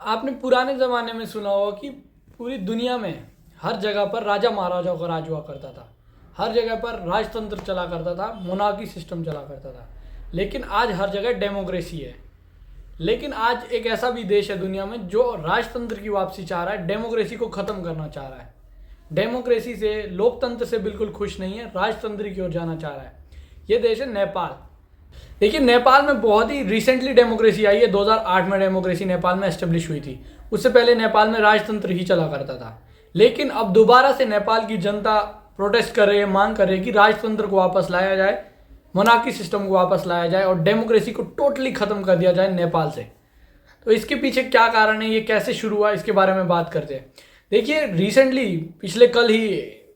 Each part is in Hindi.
आपने पुराने ज़माने में सुना होगा कि पूरी दुनिया में हर जगह पर राजा महाराजाओं का राज हुआ करता था। हर जगह पर राजतंत्र चला करता था, मोनार्की सिस्टम चला करता था। लेकिन आज हर जगह डेमोक्रेसी है। लेकिन आज एक ऐसा भी देश है दुनिया में जो राजतंत्र की वापसी चाह रहा है, डेमोक्रेसी को ख़त्म करना चाह रहा है। डेमोक्रेसी से, लोकतंत्र से बिल्कुल खुश नहीं है, राजतंत्र की ओर जाना चाह रहा है। ये देश है नेपाल। देखिए, नेपाल में बहुत ही रिसेंटली डेमोक्रेसी आई है। 2008 में डेमोक्रेसी नेपाल में एस्टेब्लिश हुई थी। उससे पहले नेपाल में राजतंत्र ही चला करता था। लेकिन अब दोबारा से नेपाल की जनता प्रोटेस्ट कर रही है, मांग कर रही है कि राजतंत्र को वापस लाया जाए, मोनार्की सिस्टम को वापस लाया जाए और डेमोक्रेसी को टोटली ख़त्म कर दिया जाए नेपाल से। तो इसके पीछे क्या कारण है, ये कैसे शुरू हुआ, इसके बारे में बात करते हैं। देखिए, रिसेंटली पिछले कल ही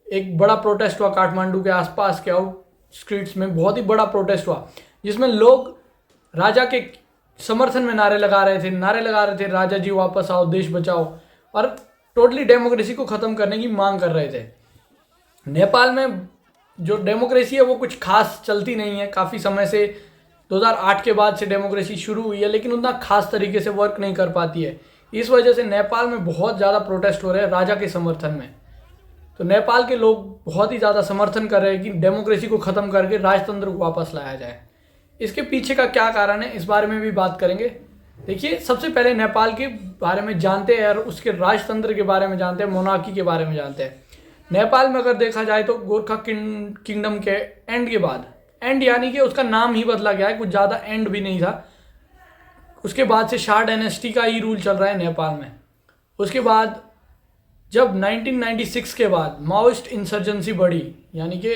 एक बड़ा प्रोटेस्ट हुआ काठमांडू के आसपास के आउटस्कर्ट्स में। बहुत ही बड़ा प्रोटेस्ट हुआ जिसमें लोग राजा के समर्थन में नारे लगा रहे थे, राजा जी वापस आओ, देश बचाओ, और टोटली डेमोक्रेसी को ख़त्म करने की मांग कर रहे थे। नेपाल में जो डेमोक्रेसी है वो कुछ खास चलती नहीं है। काफ़ी समय से 2008 के बाद से डेमोक्रेसी शुरू हुई है, लेकिन उतना खास तरीके से वर्क नहीं कर पाती है। इस वजह से नेपाल में बहुत ज़्यादा प्रोटेस्ट हो रहे हैं राजा के समर्थन में। तो नेपाल के लोग बहुत ही ज़्यादा समर्थन कर रहे हैं कि डेमोक्रेसी को ख़त्म करके राजतंत्र को वापस लाया जाए। इसके पीछे का क्या कारण है, इस बारे में भी बात करेंगे। देखिए, सबसे पहले नेपाल के बारे में जानते हैं और उसके राजतंत्र के बारे में जानते हैं, मोनार्की के बारे में जानते हैं। नेपाल में अगर देखा जाए तो गोरखा किंगडम के एंड के बाद, एंड यानी कि उसका नाम ही बदला गया है, कुछ ज़्यादा एंड भी नहीं था। उसके बाद से शाह डायनेस्टी का ही रूल चल रहा है नेपाल में। उसके बाद जब 1996 के बाद माओइस्ट इंसर्जेंसी बढ़ी, यानी कि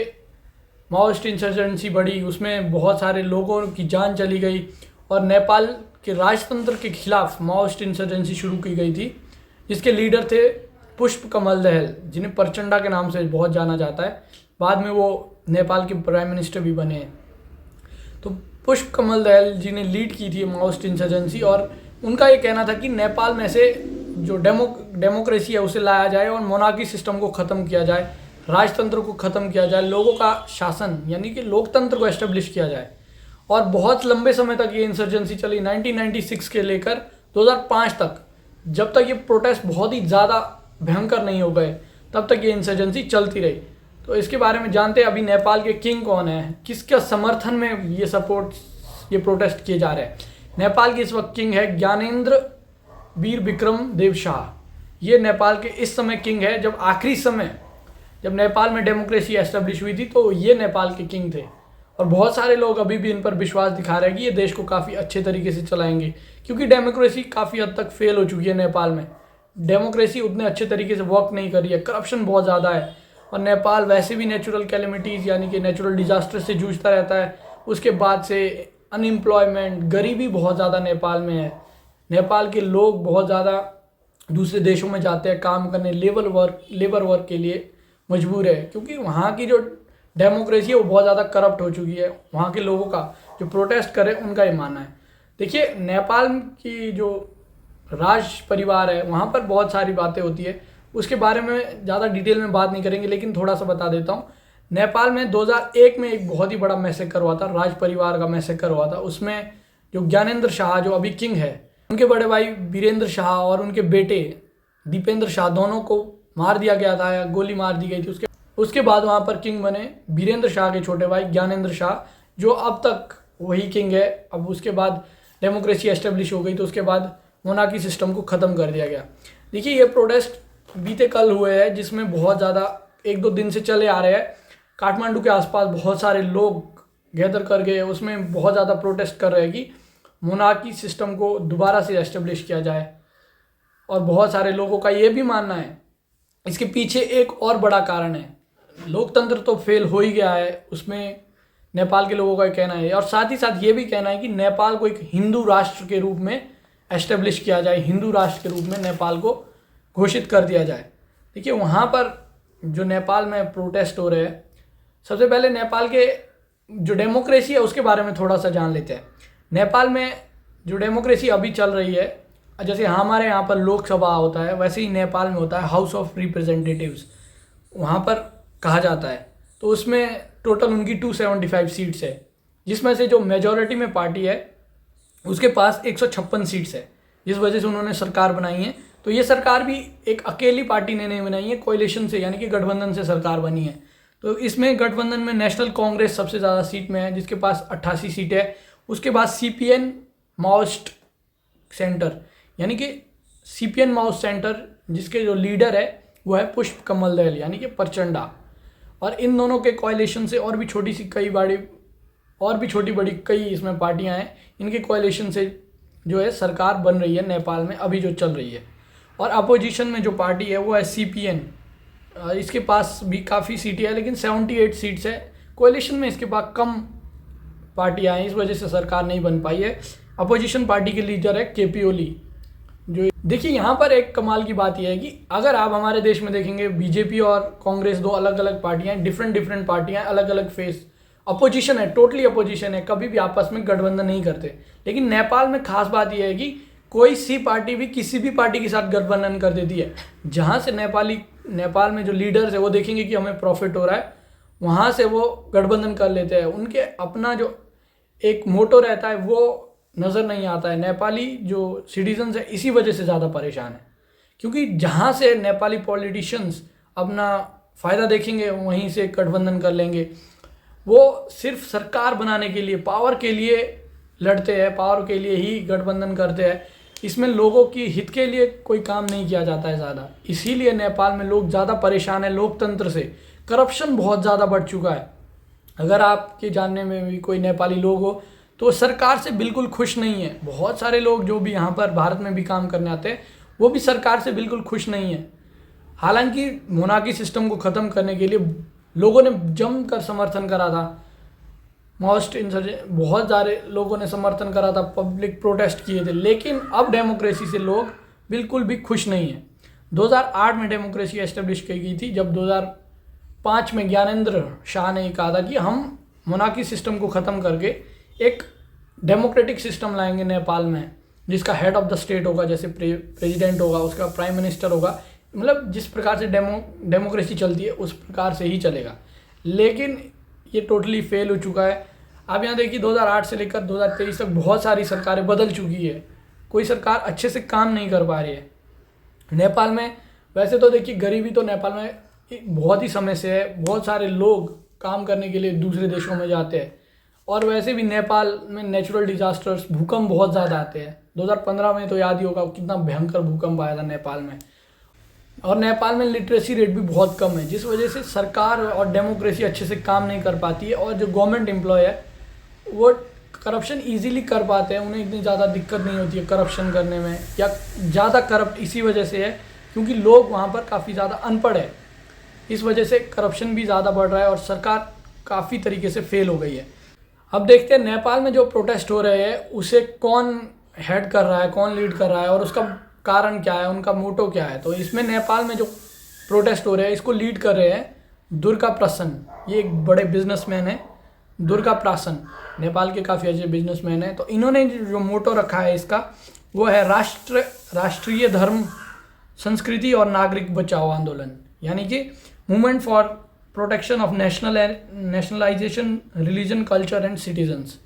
माओइस्ट इंसर्जेंसी बढ़ी, उसमें बहुत सारे लोगों की जान चली गई और नेपाल के राजतंत्र के खिलाफ माओइस्ट इंसर्जेंसी शुरू की गई थी, जिसके लीडर थे पुष्प कमल दहल, जिन्हें प्रचंडा के नाम से बहुत जाना जाता है। बाद में वो नेपाल के प्राइम मिनिस्टर भी बने। तो पुष्प कमल दहल जी ने लीड की थी माओइस्ट इंसर्जेंसी, और उनका ये कहना था कि नेपाल में से जो डेमोक्रेसी है उसे लाया जाए और मोनार्की सिस्टम को ख़त्म किया जाए, राजतंत्र को ख़त्म किया जाए, लोगों का शासन यानी कि लोकतंत्र को एस्टेब्लिश किया जाए। और बहुत लंबे समय तक ये इंसर्जेंसी चली, 1996 के लेकर 2005 तक। जब तक ये प्रोटेस्ट बहुत ही ज़्यादा भयंकर नहीं हो गए, तब तक ये इंसर्जेंसी चलती रही। तो इसके बारे में जानते हैं। अभी नेपाल के किंग कौन है, किसका समर्थन में ये प्रोटेस्ट किए जा रहे हैं। नेपाल के इस वक्त किंग है ज्ञानेंद्र वीर विक्रम देव शाह। ये नेपाल के इस समय किंग है। जब आखिरी समय जब नेपाल में डेमोक्रेसी एस्टेब्लिश हुई थी तो ये नेपाल के किंग थे। और बहुत सारे लोग अभी भी इन पर विश्वास दिखा रहे हैं कि ये देश को काफ़ी अच्छे तरीके से चलाएंगे, क्योंकि डेमोक्रेसी काफ़ी हद तक फेल हो चुकी है नेपाल में। डेमोक्रेसी उतने अच्छे तरीके से वर्क नहीं कर रही है, करप्शन बहुत ज़्यादा है, और नेपाल वैसे भी नेचुरल कैलेमिटीज़ यानी कि नेचुरल डिजास्टर से जूझता रहता है। उसके बाद से अनएम्प्लॉयमेंट, गरीबी बहुत ज़्यादा नेपाल में है। नेपाल के लोग बहुत ज़्यादा दूसरे देशों में जाते हैं काम करने, लेबर वर्क के लिए मजबूर है, क्योंकि वहाँ की जो डेमोक्रेसी है वो बहुत ज़्यादा करप्ट हो चुकी है। वहाँ के लोगों का जो प्रोटेस्ट करे उनका ये मानना है। देखिए, नेपाल की जो राज परिवार है वहाँ पर बहुत सारी बातें होती है, उसके बारे में ज़्यादा डिटेल में बात नहीं करेंगे, लेकिन थोड़ा सा बता देता हूँ। नेपाल में 2001 में एक बहुत ही बड़ा मैसेकर हुआ था, राज परिवार का मैसेकर हुआ था। उसमें जो ज्ञानेंद्र शाह जो अभी किंग है, उनके बड़े भाई वीरेंद्र शाह और उनके बेटे दीपेंद्र शाह, दोनों को मार दिया गया था या गोली मार दी गई थी। उसके बाद वहाँ पर किंग बने वीरेंद्र शाह के छोटे भाई ज्ञानेंद्र शाह, जो अब तक वही किंग है। अब उसके बाद डेमोक्रेसी एस्टेब्लिश हो गई, तो उसके बाद मोनार्की सिस्टम को ख़त्म कर दिया गया। देखिए, ये प्रोटेस्ट बीते कल हुए हैं, जिसमें बहुत ज़्यादा 1-2 दिन से चले आ रहे हैं। काठमांडू के आसपास बहुत सारे लोग गैदर कर गए, उसमें बहुत ज़्यादा प्रोटेस्ट कर रहे हैं कि मोनार्की सिस्टम को दोबारा से एस्टेब्लिश किया जाए। और बहुत सारे लोगों का ये भी मानना है इसके पीछे एक और बड़ा कारण है। लोकतंत्र तो फेल हो ही गया है, उसमें नेपाल के लोगों का कहना है, और साथ ही साथ ये भी कहना है कि नेपाल को एक हिंदू राष्ट्र के रूप में एस्टेब्लिश किया जाए, हिंदू राष्ट्र के रूप में नेपाल को घोषित कर दिया जाए। देखिए, वहाँ पर जो नेपाल में प्रोटेस्ट हो रहे हैं, सबसे पहले नेपाल के जो डेमोक्रेसी है उसके बारे में थोड़ा सा जान लेते हैं। नेपाल में जो डेमोक्रेसी अभी चल रही है, जैसे हमारे यहाँ पर लोकसभा होता है, वैसे ही नेपाल में होता है हाउस ऑफ रिप्रेजेंटेटिव्स, वहाँ पर कहा जाता है। तो उसमें टोटल उनकी 275 सीट्स है, जिसमें से जो मेजॉरिटी में पार्टी है उसके पास 156 सीट्स है। जिस वजह से उन्होंने सरकार बनाई है। तो ये सरकार भी एक अकेली पार्टी ने नहीं बनाई है, कोalition से यानी कि गठबंधन से सरकार बनी है। तो इसमें गठबंधन में नेशनल कांग्रेस सबसे ज़्यादा सीट में है जिसके पास 88 सीटें है। उसके बाद CPN माओइस्ट सेंटर यानी कि CPN माओइस्ट सेंटर जिसके जो लीडर है वो है पुष्प कमल दहल यानी कि प्रचंडा। और इन दोनों के कोalition से और भी छोटी बड़ी कई इसमें पार्टियां हैं, इनके कोalition से जो है सरकार बन रही है नेपाल में अभी जो चल रही है। और अपोजिशन में जो पार्टी है वो है CPN, इसके पास भी काफ़ी सीटें हैं लेकिन 78 सीट्स है। कोalition में इसके पास कम पार्टियां हैं, इस वजह से सरकार नहीं बन पाई है। अपोजिशन पार्टी के लीडर है KP ओली। जो देखिए यहाँ पर एक कमाल की बात यह है कि अगर आप हमारे देश में देखेंगे BJP और कांग्रेस दो अलग अलग पार्टियां हैं, डिफरेंट पार्टियां, अलग अलग फेस, अपोजिशन है, टोटली अपोजिशन है, कभी भी आपस में गठबंधन नहीं करते। लेकिन नेपाल में खास बात यह है कि कोई सी पार्टी भी किसी भी पार्टी के साथ गठबंधन कर देती है। जहाँ से नेपाल में जो लीडर्स है वो देखेंगे कि हमें प्रॉफिट हो रहा है, वहाँ से वो गठबंधन कर लेते हैं। उनके अपना जो एक मोटो रहता है वो नज़र नहीं आता है। नेपाली जो सिटीजन्स है इसी वजह से ज़्यादा परेशान है, क्योंकि जहाँ से नेपाली पॉलिटिशियंस अपना फ़ायदा देखेंगे वहीं से गठबंधन कर लेंगे। वो सिर्फ सरकार बनाने के लिए, पावर के लिए लड़ते हैं, पावर के लिए ही गठबंधन करते हैं। इसमें लोगों की हित के लिए कोई काम नहीं किया जाता है ज़्यादा, इसीलिए नेपाल में लोग ज़्यादा परेशान है। लोकतंत्र से करप्शन बहुत ज़्यादा बढ़ चुका है। अगर आपके जानने में भी कोई नेपाली लोग हो तो सरकार से बिल्कुल खुश नहीं है। बहुत सारे लोग जो भी यहाँ पर भारत में भी काम करने आते हैं वो भी सरकार से बिल्कुल खुश नहीं है। हालांकि मोनार्की सिस्टम को ख़त्म करने के लिए लोगों ने जमकर समर्थन करा था, माओइस्ट इंसर्जेंट बहुत सारे लोगों ने समर्थन करा था, पब्लिक प्रोटेस्ट किए थे। लेकिन अब डेमोक्रेसी से लोग बिल्कुल भी खुश नहीं है। 2008 में डेमोक्रेसी एस्टेब्लिश की गई थी, जब 2005 में ज्ञानेंद्र शाह ने कहा था कि हम मोनार्की सिस्टम को ख़त्म करके एक डेमोक्रेटिक सिस्टम लाएंगे नेपाल में, जिसका हेड ऑफ द स्टेट होगा, जैसे प्रेसिडेंट होगा, उसका प्राइम मिनिस्टर होगा, मतलब जिस प्रकार से डेमोक्रेसी चलती है उस प्रकार से ही चलेगा। लेकिन ये टोटली फेल हो चुका है। आप यहाँ देखिए 2008 से लेकर 2023 तक बहुत सारी सरकारें बदल चुकी है, कोई सरकार अच्छे से काम नहीं कर पा रही है नेपाल में। वैसे तो देखिए गरीबी तो नेपाल में बहुत ही समय से है, बहुत सारे लोग काम करने के लिए दूसरे देशों में जाते हैं। और वैसे भी नेपाल में नेचुरल डिजास्टर्स, भूकंप बहुत ज़्यादा आते हैं। 2015 में तो याद ही होगा कितना भयंकर भूकंप आया था नेपाल में। और नेपाल में लिटरेसी रेट भी बहुत कम है, जिस वजह से सरकार और डेमोक्रेसी अच्छे से काम नहीं कर पाती है। और जो गवर्नमेंट एम्प्लॉय है वो करप्शन इजीली कर पाते हैं, उन्हें इतनी ज़्यादा दिक्कत नहीं होती है करप्शन करने में, या ज़्यादा करप्ट इसी वजह से है क्योंकि लोग वहाँ पर काफ़ी ज़्यादा अनपढ़ है। इस वजह से करप्शन भी ज़्यादा बढ़ रहा है और सरकार काफ़ी तरीके से फेल हो गई है। अब देखते हैं नेपाल में जो प्रोटेस्ट हो रहे हैं उसे कौन हेड कर रहा है, कौन लीड कर रहा है और उसका कारण क्या है, उनका मोटो क्या है। तो इसमें नेपाल में जो प्रोटेस्ट हो रहे हैं इसको लीड कर रहे हैं दुर्गा प्रसन्न। ये एक बड़े बिजनेसमैन है, दुर्गा प्रसन्न, नेपाल के काफ़ी अच्छे बिजनेसमैन हैं। तो इन्होंने जो मोटो रखा है इसका वो है राष्ट्रीय धर्म, संस्कृति और नागरिक बचाओ आंदोलन, यानी कि movement for protection of nationalisation religion culture and citizens.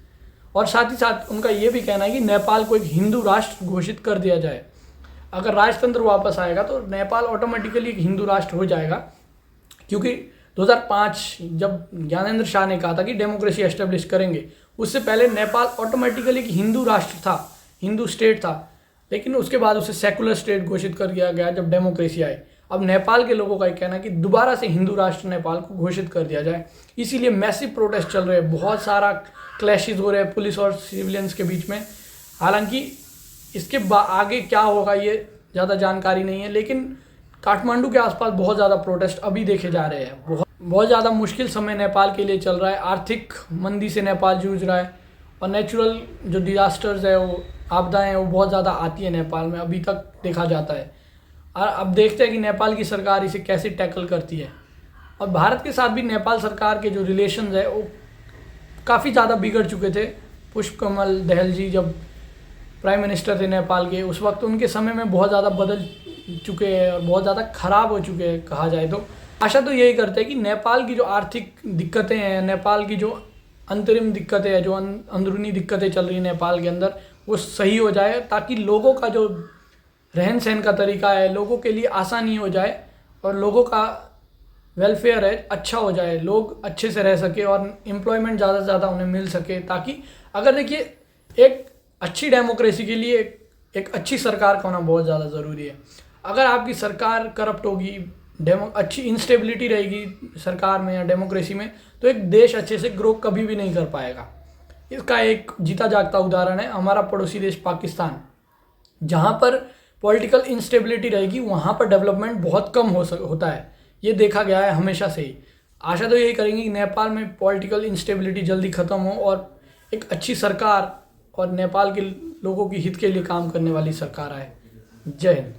और साथ ही साथ उनका ये भी कहना है कि नेपाल को एक हिंदू राष्ट्र घोषित कर दिया जाए। अगर राजतंत्र वापस आएगा तो नेपाल ऑटोमेटिकली एक हिंदू राष्ट्र हो जाएगा, क्योंकि 2005 जब ज्ञानेंद्र शाह ने कहा था कि डेमोक्रेसी एस्टेब्लिश करेंगे, उससे पहले नेपाल ऑटोमेटिकली एक हिंदू राष्ट्र था, हिंदू स्टेट था। लेकिन उसके बाद उसे सेकुलर स्टेट घोषित कर दिया गया जब डेमोक्रेसी आई। अब नेपाल के लोगों का ये कहना है कि दोबारा से हिंदू राष्ट्र नेपाल को घोषित कर दिया जाए। इसीलिए मैसिव प्रोटेस्ट चल रहे हैं, बहुत सारा क्लैशेस हो रहे हैं पुलिस और सिविलियंस के बीच में। हालांकि इसके आगे क्या होगा ये ज़्यादा जानकारी नहीं है, लेकिन काठमांडू के आसपास बहुत ज़्यादा प्रोटेस्ट अभी देखे जा रहे हैं। बहुत ज़्यादा मुश्किल समय नेपाल के लिए चल रहा है, आर्थिक मंदी से नेपाल जूझ रहा है और नेचुरल जो डिजास्टर्स है, वो आपदाएं हैं, वो बहुत ज़्यादा आती है नेपाल में, अभी तक देखा जाता है। और अब देखते हैं कि नेपाल की सरकार इसे कैसे टैकल करती है। और भारत के साथ भी नेपाल सरकार के जो रिलेशंस है वो काफ़ी ज़्यादा बिगड़ चुके थे। पुष्प कमल दहल जी जब प्राइम मिनिस्टर थे नेपाल के, उस वक्त उनके समय में बहुत ज़्यादा बदल चुके हैं और बहुत ज़्यादा ख़राब हो चुके हैं कहा जाए तो। आशा तो यही करते हैं कि नेपाल की जो आर्थिक दिक्कतें हैं, नेपाल की जो अंतरिम दिक्कतें हैं, जो अंदरूनी दिक्कतें चल रही हैं नेपाल के अंदर, वो सही हो जाए, ताकि लोगों का जो रहन सहन का तरीका है, लोगों के लिए आसानी हो जाए और लोगों का वेलफेयर है अच्छा हो जाए, लोग अच्छे से रह सके और एम्प्लॉयमेंट ज़्यादा से ज़्यादा उन्हें मिल सके। ताकि अगर देखिए, एक अच्छी डेमोक्रेसी के लिए एक अच्छी सरकार का होना बहुत ज़्यादा ज़रूरी है। अगर आपकी सरकार करप्ट होगी, अच्छी इंस्टेबिलिटी रहेगी सरकार में या डेमोक्रेसी में, तो एक देश अच्छे से ग्रो कभी भी नहीं कर पाएगा। इसका एक जीता जागता उदाहरण है हमारा पड़ोसी देश पाकिस्तान। जहाँ पर पॉलिटिकल इंस्टेबिलिटी रहेगी वहाँ पर डेवलपमेंट बहुत कम होता है, ये देखा गया है हमेशा से ही। आशा तो यही करेंगे कि नेपाल में पॉलिटिकल इंस्टेबिलिटी जल्दी ख़त्म हो और एक अच्छी सरकार और नेपाल के लोगों के हित के लिए काम करने वाली सरकार आए। जय हिंद।